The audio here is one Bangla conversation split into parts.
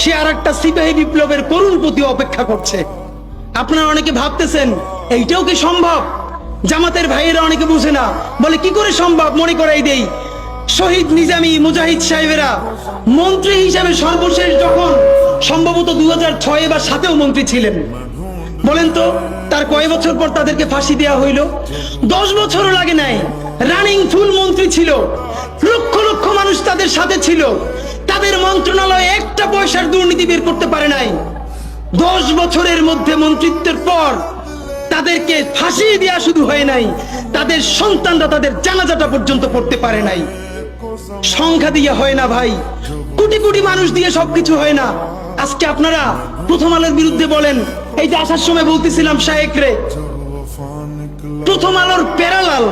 সে আর একটা সিপাহী বিপ্লবের করুণ প্রতি অপেক্ষা করছে। আপনারা অনেকে ভাবতেছেন এইটাও কি সম্ভব? জামাতের ভাইয়েরা অনেকে বুঝে না, বলে কি করে সম্ভব? মনে করাই দেই, শহীদ নিজামী মুজাহিদ সাহেবেরা মন্ত্রী হিসাবে সর্বশেষ যখন সম্ভবত 2006 বা 2007-এও মন্ত্রী ছিলেন, বলেন তো তার কয় বছর পর তাদেরকে ফাঁসি দেওয়া হইল? 10 বছরও লাগে নাই। রানিং ফুল মন্ত্রী ছিল, লক্ষ লক্ষ মানুষ তাদের সাথে ছিল, তাদের মন্ত্রণালয়ে একটা পয়সার দুর্নীতি বের করতে পারে নাই। 10 বছরের মধ্যে মন্ত্রিত্বের পর তাদেরকে ফাঁসি দেওয়া শুধু হয় নাই, তাদের সন্তানরা তাদের জানাজাটা পর্যন্ত পড়তে পারে নাই। সংখ্যা দিয়ে হয় না ভাই, কোটি কোটি মানুষ দিয়ে সবকিছু হয় না। আজকে আপনারা প্রথম আলোর বিরুদ্ধে বলেন, এই যে আসার সময় বলতেছিলাম শায়েক রে, প্রথম আলোর প্যারালাল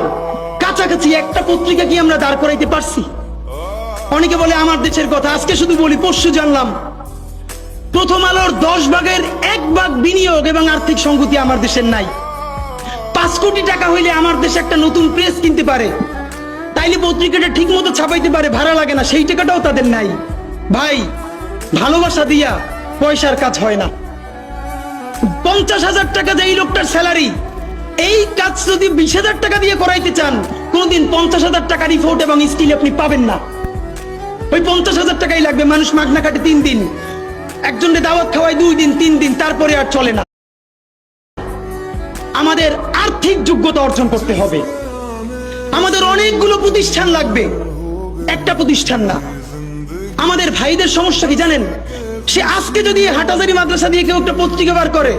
কাছাকাছি একটা পত্রিকা কি আমরা দাঁড় করাইতে পারছি? অনেকে বলে আমার দেশের কথা, আজকে শুধু বলি, পরশু জানলাম প্রথম আলোর 10 ভাগের 1 ভাগ বিনিয়োগ এবং আর্থিক সংগতি আমার দেশের নাই। 5 কোটি টাকা হইলে আমার দেশে একটা নতুন প্রেস কিনতে পারে, তাইলে পত্রিকাটা ঠিক মতো ছাপাইতে পারে, ভাড়া লাগে না, সেই টাকাটাও তাদের নাই। ভাই, ভালোবাসা দিয়া পয়সার কাজ হয় না। 50,000 টাকা যে এই লোকটার স্যালারি, এই কাজ যদি 20,000 টাকা দিয়ে করাইতে চান, কোনদিন 50,000 টাকা রিপোর্ট এবং স্কিল আপনি পাবেন না। ওই 50,000 টাকাই লাগবে। মানুষ মাগনা কাটে 3 দিন, একজনকে দাওয়াত খাওয়ায় 2 দিন 3 দিন, তারপরে আর চলে না। আমাদের আর্থিক যোগ্যতা অর্জন করতে হবে। আমাদের অনেকগুলো প্রতিষ্ঠান লাগবে, একটা প্রতিষ্ঠান না। আমাদের ভাইদের সমস্যা কি জানেন? সে আজকে যদি হাটাজারি মাদ্রাসা দিয়ে কেউ একটা পত্রিকা বার করে,